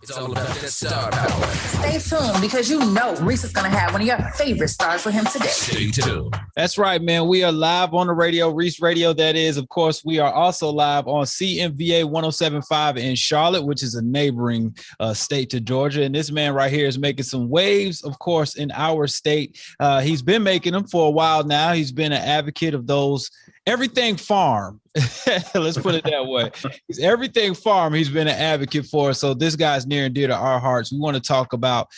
It's all about that star power. Stay tuned because you know Reece is going to have one of your favorite stars with him today. Stay tuned. That's right, man. We are live on the radio, Reec Radio. That is, of course, we are also live on CMVA 107.5 in Charlotte, which is a neighboring state to Georgia. And this man right here is making some waves, of course, in our state. He's been making them for a while now. He's been an advocate of those everything farm. Let's put it that way. It's everything farm he's been an advocate for. So this guy's near and dear to our hearts. We want to talk about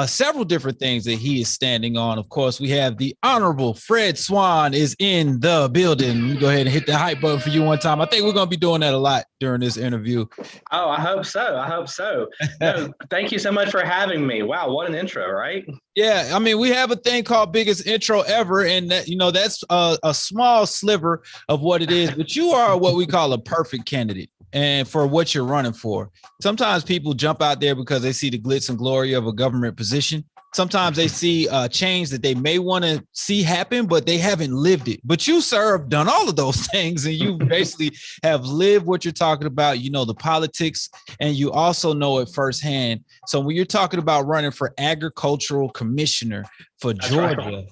several different things that he is standing on. Of course, we have the Honorable Fred Swann is in the building. Let me go ahead and hit the hype button for you one time. I think we're going to be doing that a lot during this interview. Oh, I hope so. I hope so. No, thank you so much for having me. Wow, what an intro, right? Yeah, I mean, we have a thing called biggest intro ever, and that, you know, that's a small sliver of what it is. But you are what we call a perfect candidate. And for what you're running for. Sometimes people jump out there because they see the glitz and glory of a government position. Sometimes they see change that they may want to see happen, but they haven't lived it. But you, sir, have done all of those things, and you basically have lived what you're talking about. You know the politics, and you also know it firsthand. So when you're talking about running for agricultural commissioner for Georgia,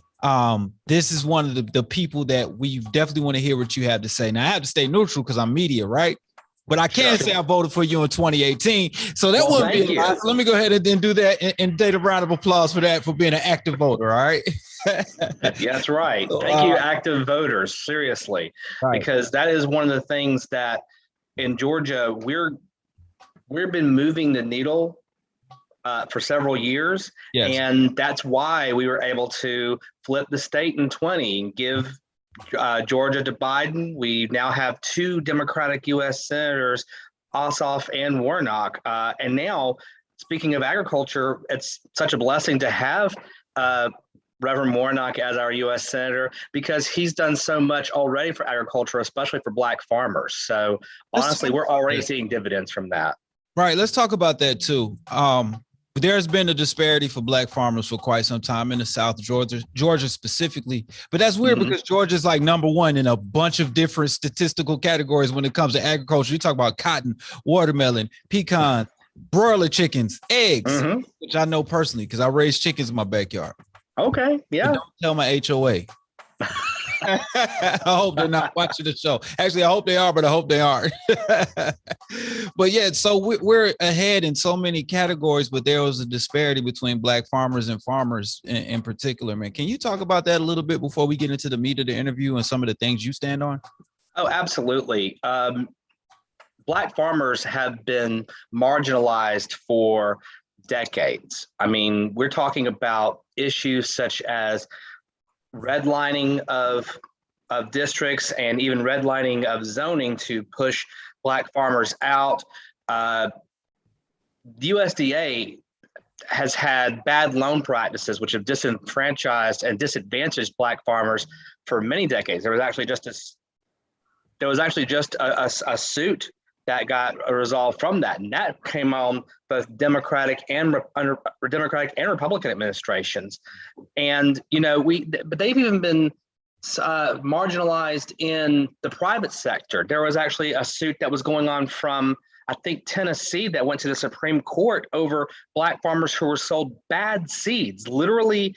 this is one of the people that we definitely want to hear what you have to say. Now, I have to stay neutral because I'm media, right? But I can't say I voted for you in 2018. So that wouldn't be a lot. Let me go ahead and then do that and take a round of applause for that, for being an active voter. All right. Yeah, that's right. Thank you, active voters. Seriously, right. Because that is one of the things that in Georgia, we've been moving the needle for several years. Yes. And that's why we were able to flip the state in 20 and give Georgia to Biden. We now have 2 Democratic U.S. senators, Ossoff and Warnock. And now, speaking of agriculture, it's such a blessing to have Reverend Warnock as our U.S. senator because he's done so much already for agriculture, especially for Black farmers. So honestly, we're already seeing dividends from that. Right. Let's talk about that too. There's been a disparity for Black farmers for quite some time in the South, Georgia specifically. But that's weird because Georgia is like number one in a bunch of different statistical categories when it comes to agriculture. You talk about cotton, watermelon, pecan, broiler chickens, eggs, which I know personally because I raise chickens in my backyard. Okay, yeah. But don't tell my HOA. I hope they're not watching the show. Actually, I hope they are, but I hope they aren't. But yeah, so we're ahead in so many categories, but there was a disparity between Black farmers and farmers in particular, man. Can you talk about that a little bit before we get into the meat of the interview and some of the things you stand on? Oh, absolutely. Black farmers have been marginalized for decades. I mean, we're talking about issues such as redlining of districts and even redlining of zoning to push Black farmers out. The USDA has had bad loan practices which have disenfranchised and disadvantaged Black farmers for many decades. There was actually just a suit that got resolved from that, and that came on both Democratic and Republican administrations. And you know, but they've even been marginalized in the private sector. There was actually a suit that was going on from, I think, Tennessee that went to the Supreme Court over Black farmers who were sold bad seeds. Literally,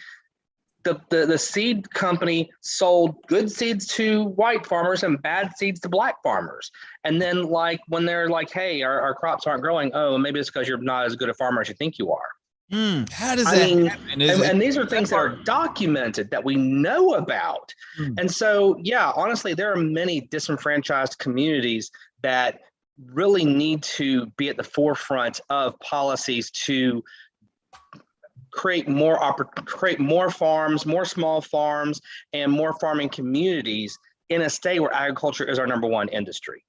the seed company sold good seeds to white farmers and bad seeds to Black farmers. And then, like, when they're like, hey, our crops aren't growing, oh, maybe it's because you're not as good a farmer as you think you are. How does that happen? And these are things that are documented that we know about. And so, yeah, honestly, there are many disenfranchised communities that really need to be at the forefront of policies to create more farms, more small farms, and more farming communities in a state where agriculture is our number one industry.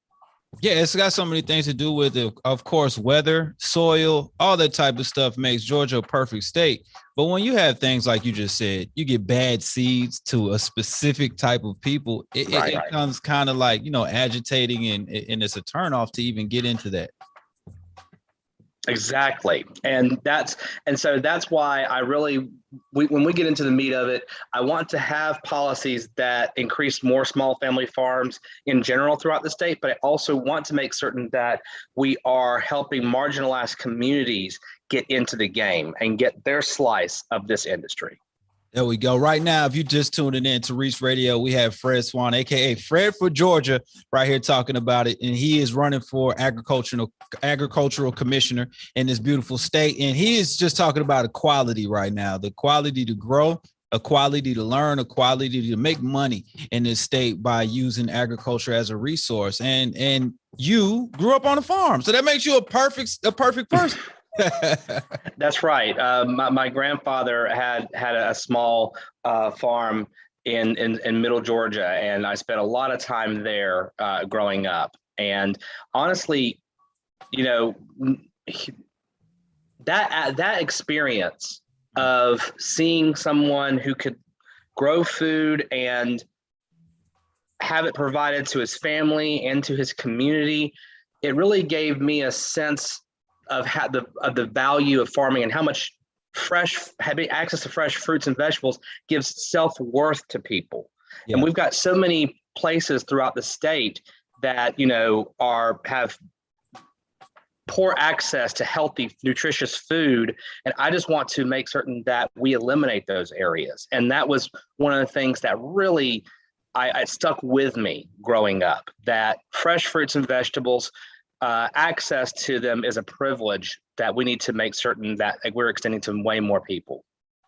Yeah, it's got so many things to do with it. Of course, weather, soil, all that type of stuff makes Georgia a perfect state. But when you have things like you just said, you get bad seeds to a specific type of people, it becomes kind of like, you know, agitating and it's a turnoff to even get into that. Exactly. And so that's why I really, when we get into the meat of it, I want to have policies that increase more small family farms in general throughout the state, but I also want to make certain that we are helping marginalized communities get into the game and get their slice of this industry. There we go. Right now, if you just tuning in to Reec Radio, we have Fred Swann, aka Fred for Georgia, right here talking about it. And he is running for agricultural commissioner in this beautiful state. And he is just talking about equality right now, the quality to grow, equality to learn, equality to make money in this state by using agriculture as a resource. And you grew up on a farm, so that makes you a perfect person. That's right. My grandfather had a small farm in Middle Georgia, and I spent a lot of time there growing up. And honestly, that experience of seeing someone who could grow food and have it provided to his family and to his community, it really gave me a sense of the value of farming and how much having access to fresh fruits and vegetables gives self-worth to people. Yeah. And we've got so many places throughout the state that have poor access to healthy, nutritious food, and I just want to make certain that we eliminate those areas. And that was one of the things that really I stuck with me growing up, that fresh fruits and vegetables, access to them is a privilege that we need to make certain that we're extending to way more people.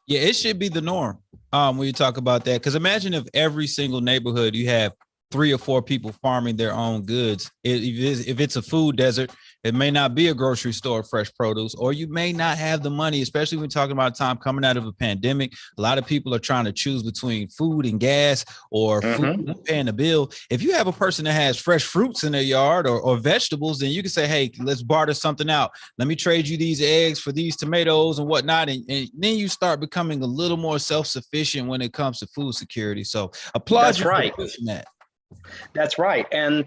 Yeah, it should be the norm when you talk about that. Because imagine if every single neighborhood you have 3 or 4 people farming their own goods. If it's a food desert, it may not be a grocery store of fresh produce, or you may not have the money, especially when we're talking about a time coming out of a pandemic. A lot of people are trying to choose between food and gas, or food and paying a bill. If you have a person that has fresh fruits in their yard or vegetables, then you can say, hey, let's barter something out. Let me trade you these eggs for these tomatoes and whatnot. And then you start becoming a little more self-sufficient when it comes to food security. So applaud you for pushing that. That's right. And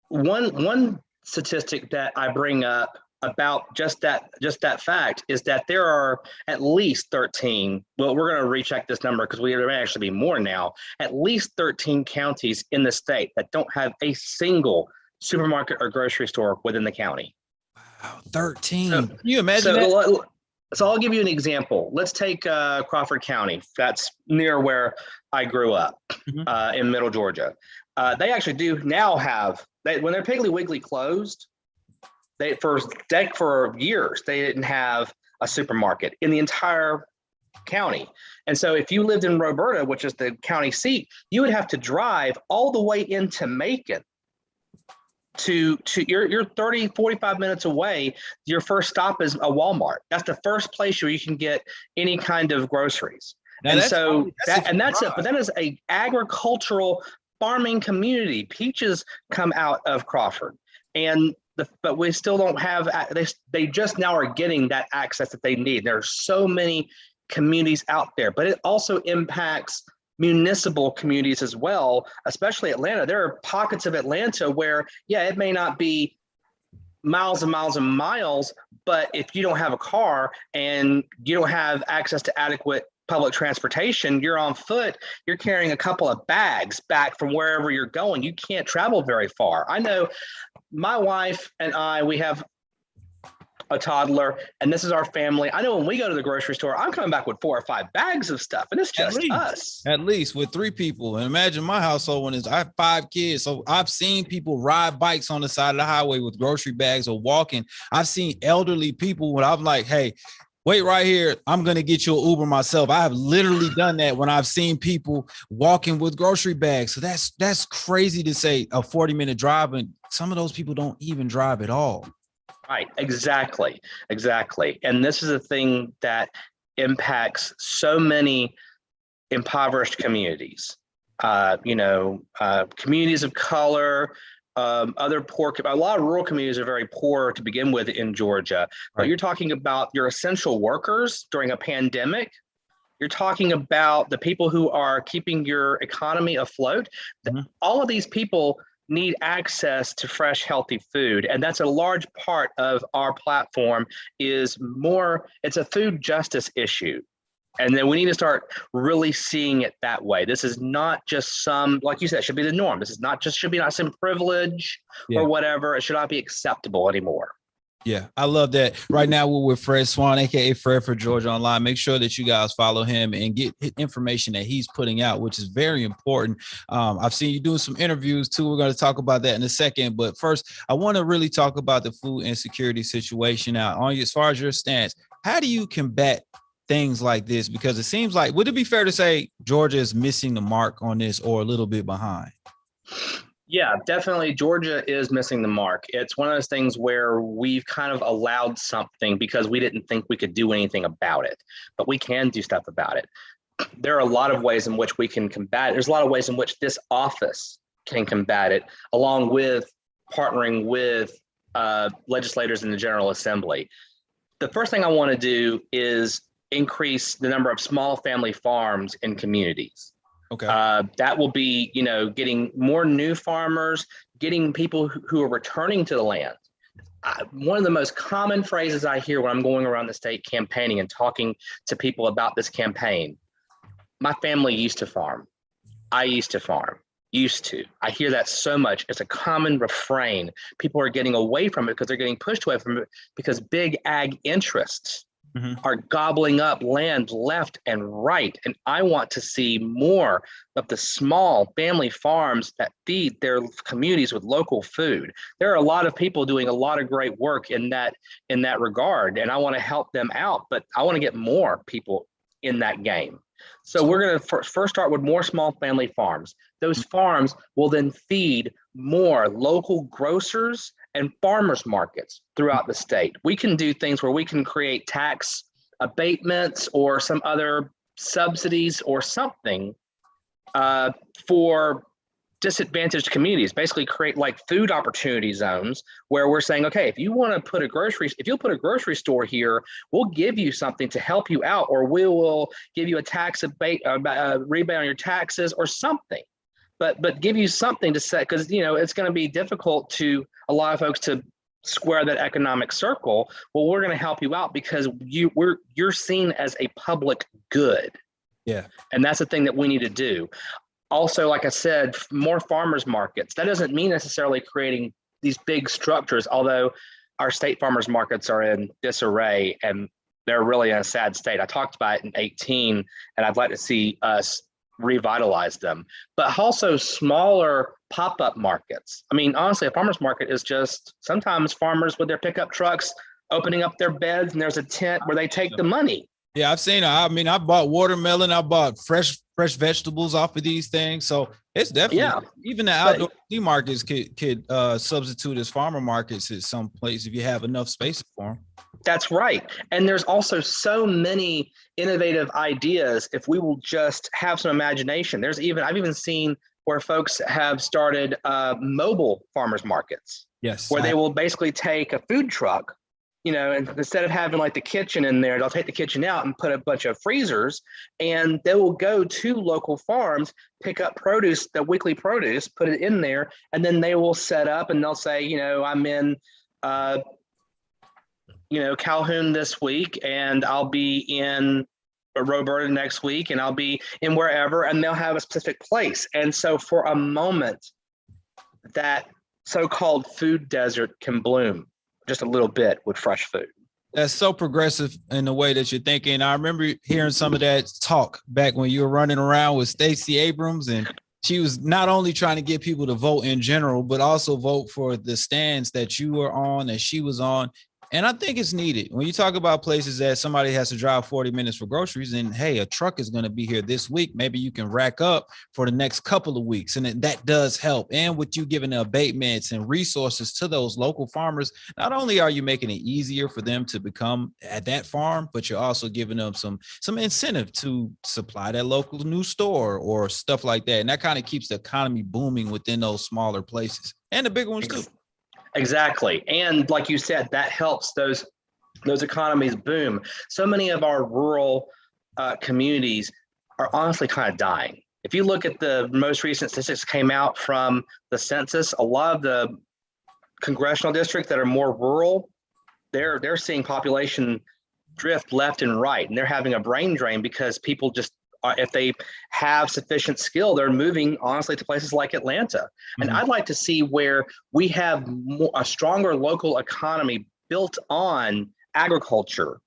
one statistic that I bring up about just that fact is that there are at least 13, well, we're going to recheck this number because there may actually be more now, at least 13 counties in the state that don't have a single supermarket or grocery store within the county. Wow, 13. Can you imagine that? So I'll give you an example. Let's take Crawford County. That's near where I grew up in Middle Georgia. They actually do now have, when their Piggly Wiggly closed, for years, they didn't have a supermarket in the entire county. And so if you lived in Roberta, which is the county seat, you would have to drive all the way into Macon you're 30, 45 minutes away. Your first stop is a Walmart. That's the first place where you can get any kind of groceries. Now, but that is a agricultural farming community. Peaches come out of Crawford, but we still don't have. They just now are getting that access that they need. There are so many communities out there, but it also impacts municipal communities as well, especially Atlanta. There are pockets of Atlanta where, it may not be miles and miles and miles, but if you don't have a car and you don't have access to adequate public transportation, you're on foot, you're carrying a couple of bags back from wherever you're going. You can't travel very far. I know my wife and I, we have a toddler, and this is our family. I know when we go to the grocery store, I'm coming back with 4 or 5 bags of stuff, and it's just us. At least with 3 people. And imagine my household I have 5 kids. So I've seen people ride bikes on the side of the highway with grocery bags or walking. I've seen elderly people when I'm like, hey, wait right here, I'm going to get you an Uber myself. I have literally done that when I've seen people walking with grocery bags. So that's crazy to say a 40-minute drive, and some of those people don't even drive at all. Right, exactly. And this is a thing that impacts so many impoverished communities, communities of color, other poor, a lot of rural communities are very poor to begin with in Georgia. But you're talking about your essential workers during a pandemic. You're talking about the people who are keeping your economy afloat. All of these people need access to fresh, healthy food. And that's a large part of our platform it's a food justice issue. And then we need to start really seeing it that way. This is not just like you said, should be the norm. This is should be not some privilege or whatever. It should not be acceptable anymore. Yeah, I love that. Right now, we're with Fred Swann, aka Fred for Georgia Online. Make sure that you guys follow him and get information that he's putting out, which is very important. I've seen you doing some interviews too. We're going to talk about that in a second. But first, I want to really talk about the food insecurity situation now. As far as your stance, how do you combat things like this? Because it seems like, would it be fair to say Georgia is missing the mark on this or a little bit behind? Yeah, definitely. Georgia is missing the mark. It's one of those things where we've kind of allowed something because we didn't think we could do anything about it, but we can do stuff about it. There are a lot of ways in which we can combat it. There's a lot of ways in which this office can combat it, along with partnering with legislators in the General Assembly. The first thing I want to do is increase the number of small family farms in communities. Okay. That will be, getting more new farmers, getting people who are returning to the land. One of the most common phrases I hear when I'm going around the state campaigning and talking to people about this campaign, my family used to farm. I used to farm. Used to. I hear that so much. It's a common refrain. People are getting away from it because they're getting pushed away from it because big ag interests are gobbling up land left and right. And I want to see more of the small family farms that feed their communities with local food. There are a lot of people doing a lot of great work in that regard, and I want to help them out, but I want to get more people in that game. So we're going to first start with more small family farms. Those farms will then feed more local grocers and farmers markets throughout the state. We can do things where we can create tax abatements or some other subsidies or something for disadvantaged communities, basically create like food opportunity zones where we're saying, okay, if you'll put a grocery store here, we'll give you something to help you out, or we will give you a tax rebate on your taxes or something. But give you something to set, because it's going to be difficult to a lot of folks to square that economic circle. Well, we're going to help you out because you're seen as a public good. Yeah. And that's the thing that we need to do. Also, like I said, more farmers markets. That doesn't mean necessarily creating these big structures, although our state farmers markets are in disarray and they're really in a sad state. I talked about it in 2018, and I'd like to see us revitalize them, but also smaller pop-up markets. I mean, honestly, a farmer's market is just sometimes farmers with their pickup trucks opening up their beds and there's a tent where they take the money. Yeah, I've seen it. I mean, I bought watermelon, I bought fresh vegetables off of these things. So it's definitely, even the outdoor flea markets could substitute as farmer markets at some place if you have enough space for them. That's right. And there's also so many innovative ideas if we will just have some imagination. I've even seen where folks have started mobile farmers markets. Yes. Where they will basically take a food truck, and instead of having like the kitchen in there, they'll take the kitchen out and put a bunch of freezers, and they will go to local farms, pick up produce, the weekly produce, put it in there, and then they will set up and they'll say, I'm in Calhoun this week, and I'll be in Roberta next week, and I'll be in wherever, and they'll have a specific place. And so for a moment, that so-called food desert can bloom just a little bit with fresh food. That's so progressive in the way that you're thinking. I remember hearing some of that talk back when you were running around with Stacey Abrams, and she was not only trying to get people to vote in general, but also vote for the stands that you were on, that she was on. And I think it's needed. When you talk about places that somebody has to drive 40 minutes for groceries, and hey, a truck is going to be here this week, maybe you can rack up for the next couple of weeks. And that does help. And with you giving the abatements and resources to those local farmers, not only are you making it easier for them to become at that farm, but you're also giving them some incentive to supply that local new store or stuff like that. And that kind of keeps the economy booming within those smaller places and the bigger ones too. Exactly. And like you said, that helps those economies boom. So many of our rural communities are honestly kind of dying. If you look at the most recent statistics came out from the census, a lot of the congressional districts that are more rural, they're seeing population drift left and right, and they're having a brain drain because people just, if they have sufficient skill, they're moving honestly to places like Atlanta. And I'd like to see where we have a stronger local economy built on agriculture,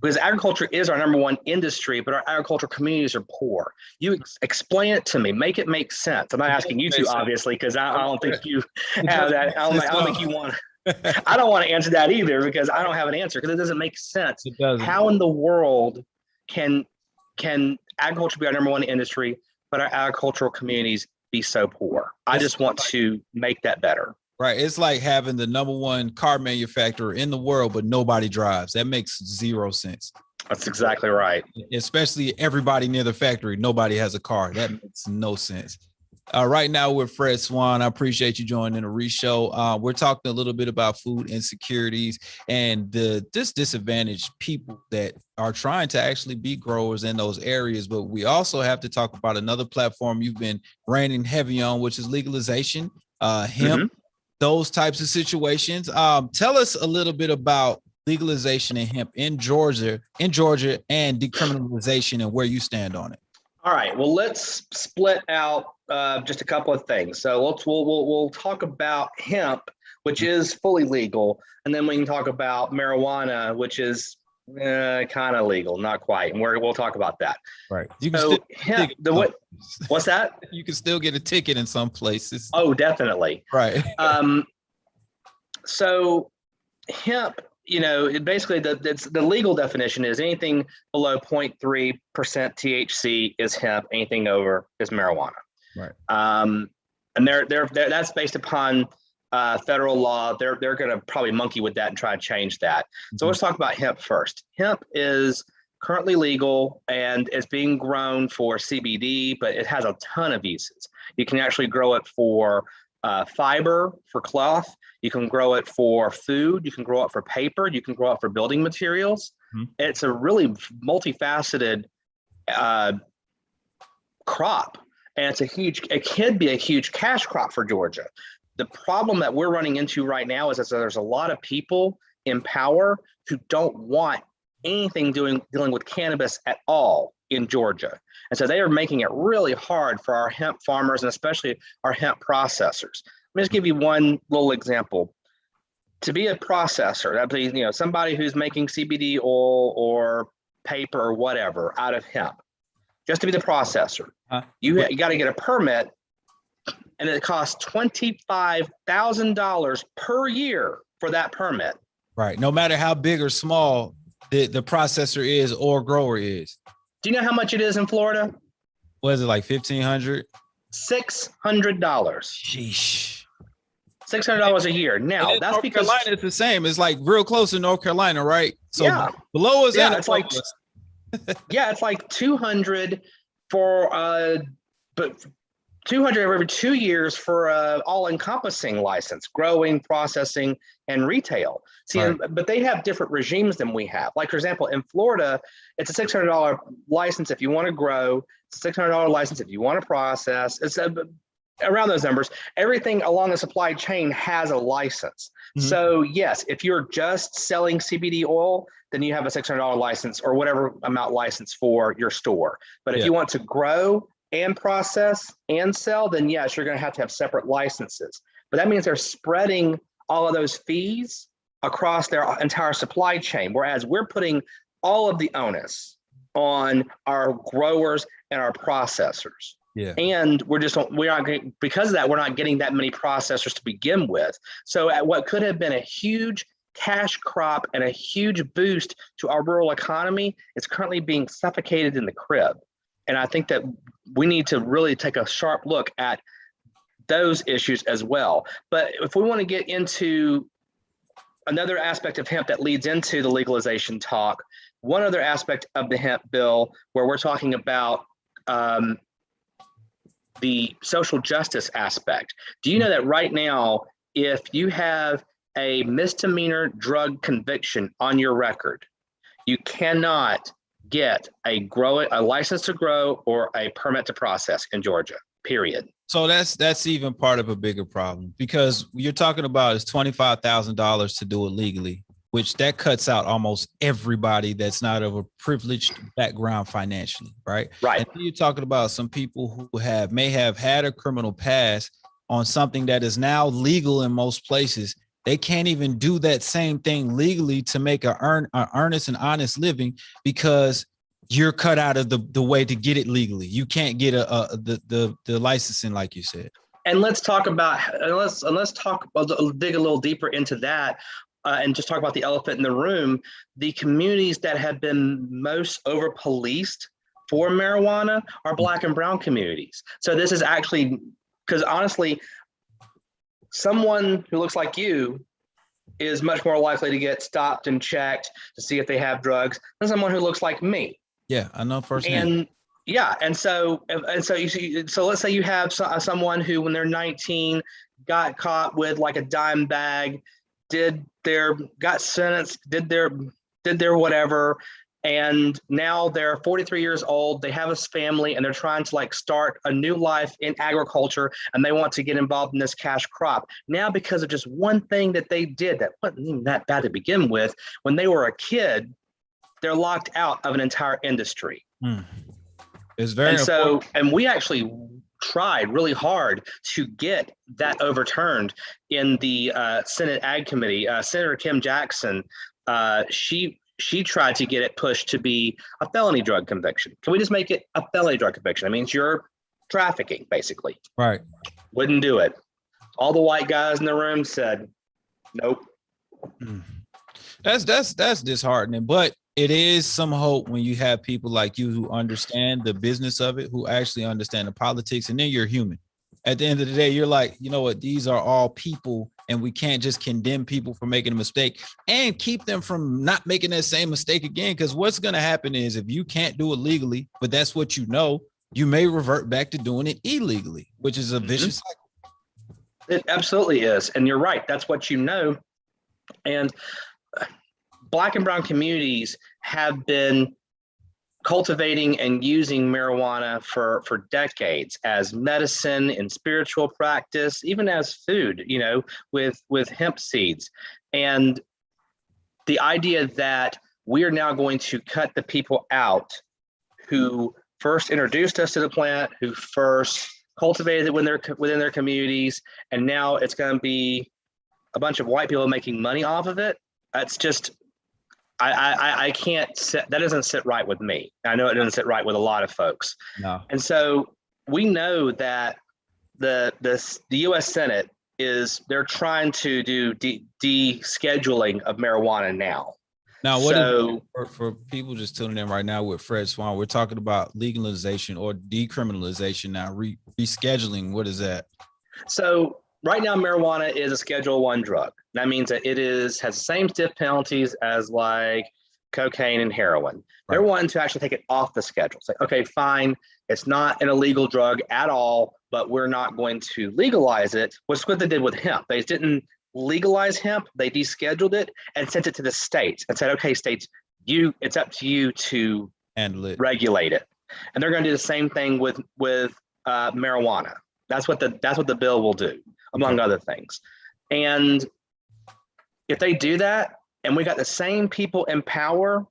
because agriculture is our number one industry, but our agricultural communities are poor. You explain it to me, make it make sense. I'm not asking you to, obviously, because I don't think you have that. I don't think you want. I don't want to answer that either, because I don't have an answer, because it doesn't make sense. It doesn't. How in the world can agriculture be our number one industry, but our agricultural communities be so poor? I just want to make that better. Right. It's like having the number one car manufacturer in the world, but nobody drives. That makes zero sense. That's exactly right. Especially everybody near the factory. Nobody has a car. That makes no sense. Right now we're Fred Swann. I appreciate you joining the Reec Show. We're talking a little bit about food insecurities and the disadvantaged people that are trying to actually be growers in those areas. But we also have to talk about another platform you've been raining heavy on, which is legalization, hemp, those types of situations. Tell us a little bit about legalization and hemp in Georgia, and decriminalization, and where you stand on it. All right. Well, let's split out just a couple of things. So we'll talk about hemp, which is fully legal, and then we can talk about marijuana, which is kind of legal, not quite, and we'll talk about that. Right. You can so still hemp. What's that? You can still get a ticket in some places. Oh, definitely. Right. So hemp, basically the legal definition is anything below 0.3% THC is hemp. Anything over is marijuana. Right. And that's based upon federal law. They're going to probably monkey with that and try to change that. So let's talk about hemp first. Hemp is currently legal and it's being grown for CBD, but it has a ton of uses. You can actually grow it for fiber, for cloth. You can grow it for food. You can grow it for paper. You can grow it for building materials. It's a really multifaceted crop, and it could be a huge cash crop for Georgia. The problem that we're running into right now is that there's a lot of people in power who don't want anything dealing with cannabis at all in Georgia. And so they are making it really hard for our hemp farmers and especially our hemp processors. Let me just give you one little example. To be a processor, that'd be, somebody who's making CBD oil or paper or whatever out of hemp, just to be the processor, you got to get a permit, and it costs $25,000 per year for that permit. Right. No matter how big or small the processor is or grower is. Do you know how much it is in Florida? What is it, like $1,500? $600. Sheesh. $600 a year. Now that's North because Carolina is the same. It's like real close to North Carolina, right? So yeah, below us, yeah, it's like it's like 200 for but 200 every 2 years for all-encompassing license, growing, processing, and retail. See, right. But they have different regimes than we have. Like, for example, in Florida, it's a $600 license if you want to grow, it's a $600 license if you want to process. It's around those numbers. Everything along the supply chain has a license. So yes, if you're just selling CBD oil, then you have a $600 license or whatever amount license for your store. But if you want to grow and process and sell, then yes, you're going to have separate licenses. But that means they're spreading all of those fees across their entire supply chain, whereas we're putting all of the onus on our growers and our processors. Yeah. And because of that, we're not getting that many processors to begin with. So at what could have been a huge cash crop and a huge boost to our rural economy, it's currently being suffocated in the crib. And I think that we need to really take a sharp look at those issues as well. But if we want to get into another aspect of hemp that leads into the legalization talk, one other aspect of the hemp bill where we're talking about the social justice aspect. Do you know that right now, if you have a misdemeanor drug conviction on your record, you cannot get a license to grow or a permit to process in Georgia, period. So that's even part of a bigger problem, because you're talking about is $25,000 to do it legally, which that cuts out almost everybody that's not of a privileged background financially, right? Right. And you're talking about some people who may have had a criminal past on something that is now legal in most places. They can't even do that same thing legally to make an earnest and honest living, because you're cut out of the way to get it legally. You can't get the licensing, like you said. And let's talk about, dig a little deeper into that, and just talk about the elephant in the room. The communities that have been most over policed for marijuana are Black and brown communities. So this is actually, because honestly, someone who looks like you is much more likely to get stopped and checked to see if they have drugs than someone who looks like me. Yeah, I know firsthand. And yeah, so let's say you have someone who, when they're 19, got caught with like a dime bag, got sentenced, did their whatever, and now they're 43 years old, they have a family, and they're trying to like start a new life in agriculture, and they want to get involved in this cash crop. Now, because of just one thing that they did that wasn't even that bad to begin with, when they were a kid, they're locked out of an entire industry. It's very important. So, and we actually tried really hard to get that overturned in the Senate Ag Committee. Senator Kim Jackson, she tried to get it pushed to be a felony drug conviction. Can we just make it a felony drug conviction? That means you're trafficking, basically. Right. Wouldn't do it. All the white guys in the room said, nope. That's disheartening, but it is some hope when you have people like you who understand the business of it, who actually understand the politics, and then you're human. At the end of the day, you're like, you know what, these are all people, and we can't just condemn people for making a mistake and keep them from not making that same mistake again. Because what's going to happen is, if you can't do it legally, but that's what you know, you may revert back to doing it illegally, which is a vicious cycle. It absolutely is. And you're right. That's what you know. And Black and brown communities have been cultivating and using marijuana for decades as medicine and spiritual practice, even as food, with hemp seeds. And the idea that we are now going to cut the people out who first introduced us to the plant, who first cultivated it within their communities, and now it's going to be a bunch of white people making money off of it. That's just, I can't sit, that doesn't sit right with me. I know it doesn't sit right with a lot of folks. No. And so we know that the U.S. Senate they're trying to do descheduling of marijuana now. Now, for people just tuning in right now with Fred Swann, we're talking about legalization or decriminalization now, rescheduling. What is that? So right now, marijuana is a Schedule I drug. That means that it has the same stiff penalties as like cocaine and heroin. Right. They're wanting to actually take it off the schedule. Say, okay, fine, it's not an illegal drug at all, but we're not going to legalize it. Which is what they did with hemp. They didn't legalize hemp. They descheduled it and sent it to the states and said, okay, states, it's up to you to handle it, regulate it. And they're going to do the same thing with marijuana. That's what the bill will do, among other things. And if they do that, and we got the same people in power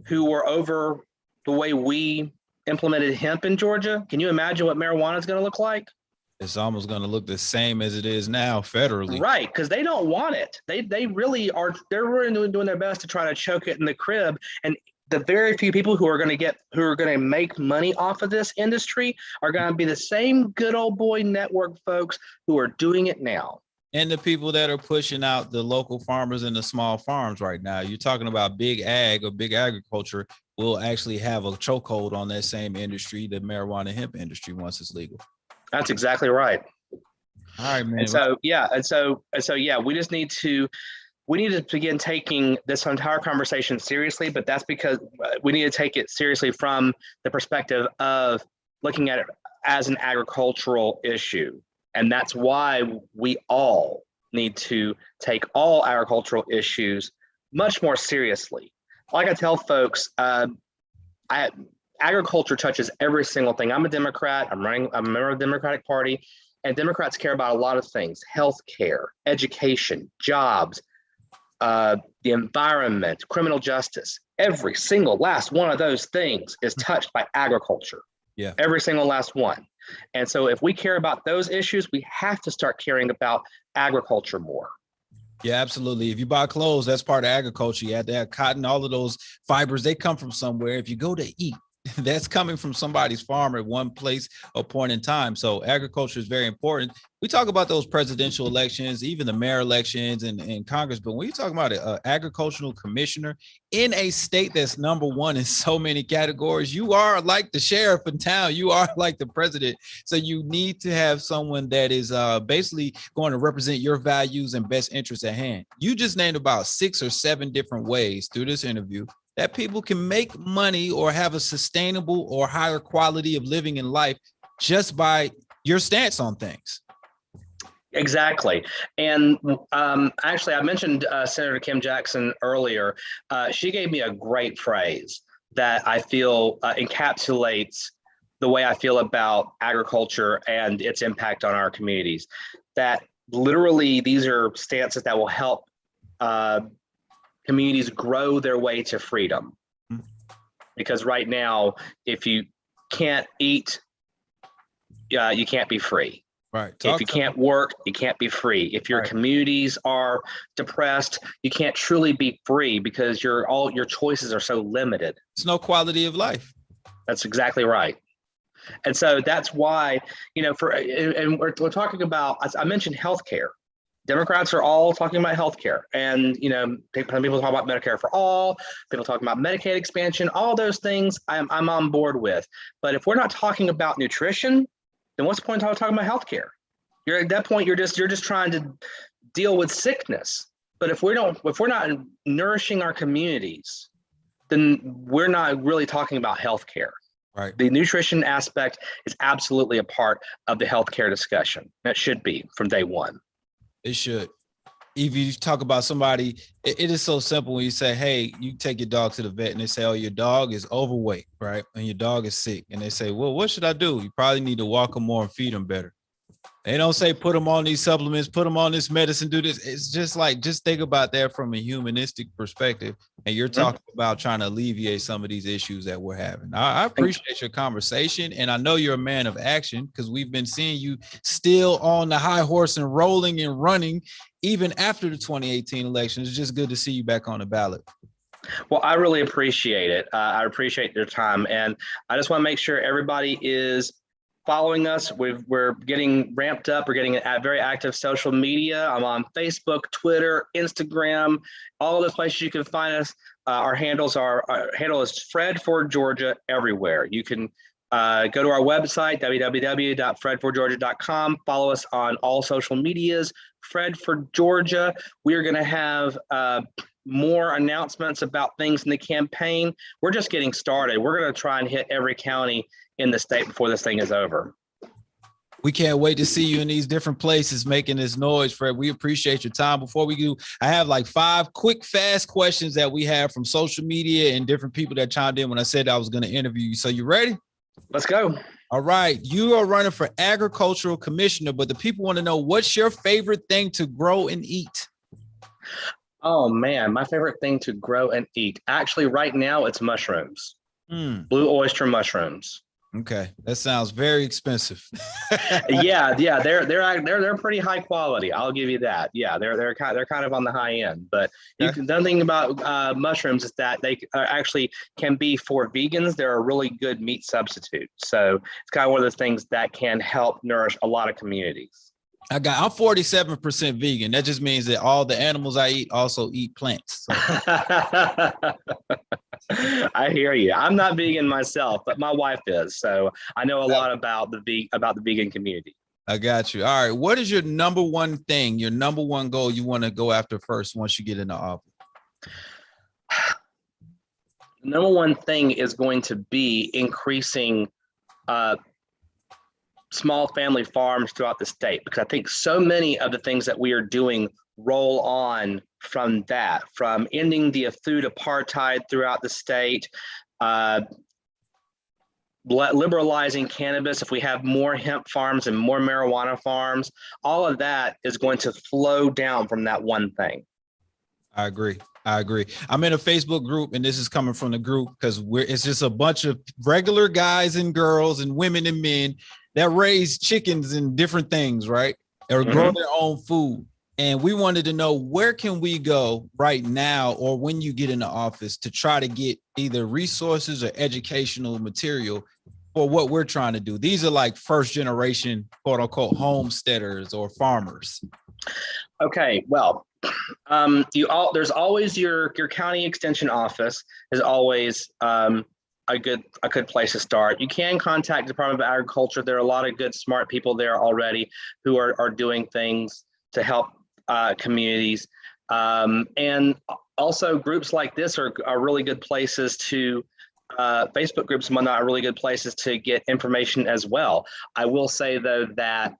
who were over the way we implemented hemp in Georgia, can you imagine what marijuana is going to look like? It's almost going to look the same as it is now federally. Right, because they don't want it. They really are. They're really doing their best to try to choke it in the crib. And the very few people who are going to make money off of this industry are going to be the same good old boy network folks who are doing it now. And the people that are pushing out the local farmers and the small farms right now. You're talking about big ag or big agriculture will actually have a chokehold on that same industry, the marijuana hemp industry, once it's legal. That's exactly right. All right, man. And so we just need to begin taking this entire conversation seriously, but that's because we need to take it seriously from the perspective of looking at it as an agricultural issue. And that's why we all need to take all agricultural issues much more seriously. Like I tell folks, agriculture touches every single thing. I'm a Democrat. I'm a member of the Democratic Party, and Democrats care about a lot of things: healthcare, education, jobs, the environment, criminal justice. Every single last one of those things is touched by agriculture. Yeah. Every single last one. And so if we care about those issues, we have to start caring about agriculture more. Yeah, absolutely. If you buy clothes, that's part of agriculture. You have to have cotton, all of those fibers, they come from somewhere. If you go to eat, that's coming from somebody's farm at one place or point in time. So agriculture is very important. We talk about those presidential elections, even the mayor elections and Congress. But when you talk about an agricultural commissioner in a state that's number one in so many categories, you are like the sheriff in town. You are like the president. So you need to have someone that is basically going to represent your values and best interests at hand. You just named about 6 or 7 different ways through this interview that people can make money or have a sustainable or higher quality of living in life just by your stance on things. Exactly. And actually, I mentioned Senator Kim Jackson earlier. She gave me a great phrase that I feel encapsulates the way I feel about agriculture and its impact on our communities. That literally these are stances that will help communities grow their way to freedom. Because right now, if you can't eat, you can't be free. Right. If you can't work, you can't be free. If your communities are depressed, you can't truly be free because all your choices are so limited. It's no quality of life. That's exactly right. And so that's why, and we're talking about, I mentioned healthcare. Democrats are all talking about healthcare, and people talk about Medicare for all. People talk about Medicaid expansion. All those things I'm on board with. But if we're not talking about nutrition, then what's the point of talking about healthcare? You're at that point, you're just trying to deal with sickness. But if we're not nourishing our communities, then we're not really talking about healthcare. Right. The nutrition aspect is absolutely a part of the healthcare discussion. That should be from day one. It should. If you talk about somebody, it is so simple when you say, hey, you take your dog to the vet and they say, oh, your dog is overweight, right? And your dog is sick. And they say, well, what should I do? You probably need to walk them more and feed them better. They don't say put them on these supplements, put them on this medicine, do this. It's just like, just think about that from a humanistic perspective. And you're talking about trying to alleviate some of these issues that we're having. I appreciate your conversation. And I know you're a man of action because we've been seeing you still on the high horse and rolling and running even after the 2018 election. It's just good to see you back on the ballot. Well, I really appreciate it. I appreciate your time. And I just want to make sure everybody is following us. We're getting ramped up. We're getting a very active social media. I'm on Facebook, Twitter, Instagram, all of those places you can find us. Our handle is Fred for Georgia everywhere. You can go to our website, www.fredforgeorgia.com. Follow us on all social medias, Fred for Georgia. We are going to have more announcements about things in the campaign. We're just getting started. We're going to try and hit every county in the state before this thing is over. We can't wait to see you in these different places making this noise, Fred. We appreciate your time. Before we do, I have like 5 quick, fast questions that we have from social media and different people that chimed in when I said I was going to interview you. So you ready? Let's go. All right. You are running for agricultural commissioner, but the people want to know, what's your favorite thing to grow and eat? Oh, man, my favorite thing to grow and eat. Actually, right now, it's mushrooms. Blue oyster mushrooms. Okay, that sounds very expensive. yeah, they're pretty high quality. I'll give you that. Yeah, they're kind of on the high end. But the thing about mushrooms is that they actually can be, for vegans, they're a really good meat substitute. So it's kind of one of those things that can help nourish a lot of communities. I'm 47% vegan. That just means that all the animals I eat also eat plants. So. I hear you. I'm not vegan myself, but my wife is. So I know a lot about the vegan community. I got you. All right. What is your number one thing, your number one goal you want to go after first once you get into office? The number one thing is going to be increasing small family farms throughout the state, because I think so many of the things that we are doing roll on from ending the food apartheid throughout the state, liberalizing cannabis, if we have more hemp farms and more marijuana farms, all of that is going to flow down from that one thing. I agree. I'm in a Facebook group, and this is coming from the group because it's just a bunch of regular guys and girls and women and men that raise chickens and different things, right? Or grow their own food. And we wanted to know, where can we go right now or when you get into office to try to get either resources or educational material for what we're trying to do? These are like first generation, quote unquote, homesteaders or farmers. Okay, well, there's always your county extension office is always a good place to start. You can contact the Department of Agriculture. There are a lot of good, smart people there already who are doing things to help communities. And also groups like this are really good places to, Facebook groups and whatnot are really good places to get information as well. I will say though that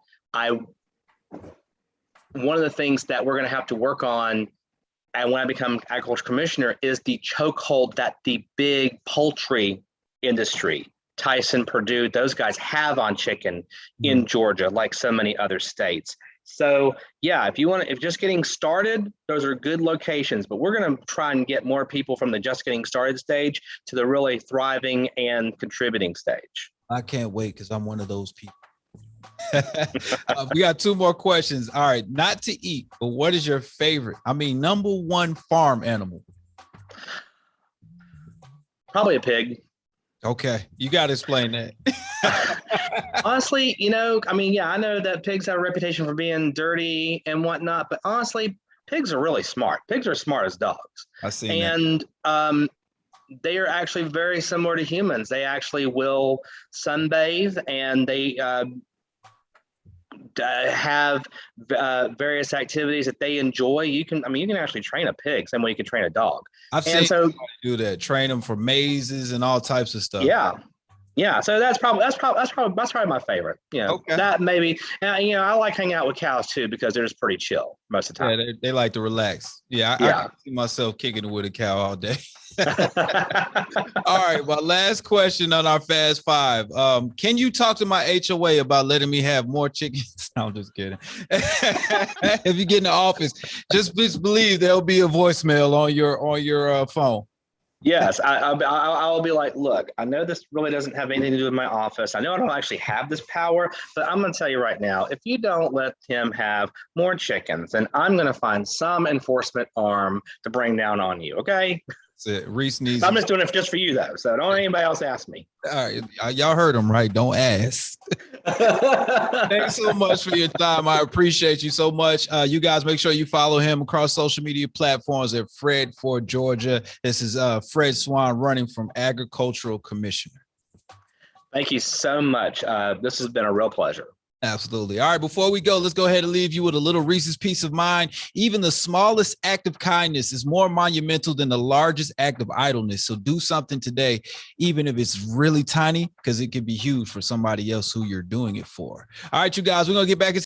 one of the things that we're going to have to work on, and when I become agriculture commissioner, is the chokehold that the big poultry industry, Tyson, Purdue, those guys have on chicken in Georgia, like so many other states. So yeah, if just getting started, those are good locations, but we're going to try and get more people from the just getting started stage to the really thriving and contributing stage. I can't wait because I'm one of those people. We got 2 more questions. All right, not to eat, but what is your favorite? Number 1 farm animal? Probably a pig. Okay, you got to explain that. Honestly, I know that pigs have a reputation for being dirty and whatnot, but honestly, pigs are really smart. Pigs are smart as dogs. I see. And they are actually very similar to humans. They actually will sunbathe, and they have various activities that they enjoy. You can actually train a pig same way you can train a dog. I've seen somebody do that, train them for mazes and all types of stuff. Yeah. So that's probably my favorite. Okay. That maybe. I like hanging out with cows too because they're just pretty chill most of the time. Yeah, they like to relax. I can see myself kicking it with a cow all day. All right, my last question on our Fast 5. Can you talk to my HOA about letting me have more chickens? No, I'm just kidding. If you get in the office, just believe there'll be a voicemail on your phone. Yes, I'll be like, look, I know this really doesn't have anything to do with my office. I know I don't actually have this power, but I'm going to tell you right now, if you don't let him have more chickens, then I'm going to find some enforcement arm to bring down on you, okay? That's it. Reece needs. I'm just doing it just for you, though, so don't anybody else ask me. All right, y'all heard him, right? Don't ask. Thanks so much for your time. I appreciate you so much. You guys make sure you follow him across social media platforms at Fred for Georgia. This is Fred Swann running from Agricultural Commissioner. Thank you so much. This has been a real pleasure. Absolutely. All right, before we go, let's go ahead and leave you with a little Reese's peace of mind. Even the smallest act of kindness is more monumental than the largest act of idleness. So do something today, even if it's really tiny, because it could be huge for somebody else who you're doing it for. All right, you guys, we're going to get back into